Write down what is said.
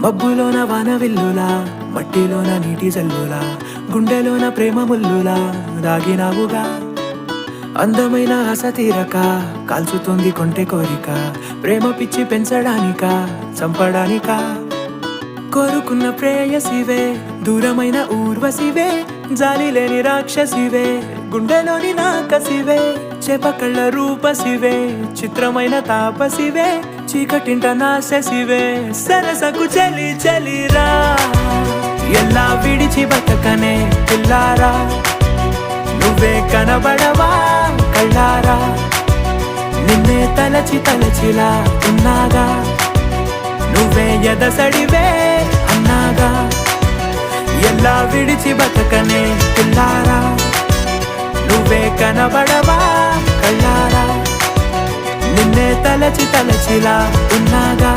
మబ్బులోన వాన విల్లులా, మట్టిలోన నీటి జల్లులా, గుండెలోన ప్రేమ ముల్లులా దాగినావుగా. అందమైన ఆశ తీరక కాల్చుతుంది కొంటె కోరిక, ప్రేమ పిచ్చి పెంచడానిక చంపడానిక. కోరుకున్న ప్రేయసివే, దూరమైన ఊర్వశివే, జాలి లేని రాక్షసివే, గుండెలోని నాకసివే, చేపకళ్ళ రూపసివే, చిత్రమైన తాపసివే, చీకటింట నాశసివే, సరసకు చలి చలిరా. ఎలా విడిచి బతకనే పిల్లారా, నువ్వే కనబడవా కళ్ళారా, నిన్నే తలచి తలచిలా ఉన్నాగా, నువ్వే ఎదసడివే అన్నాగా. ఎలా విడిచి బతకనే పిల్లారా, నువ్వే కనబడవా కళ్ళారా, నిన్నే తలచి తలచిలా ఉన్నాగా.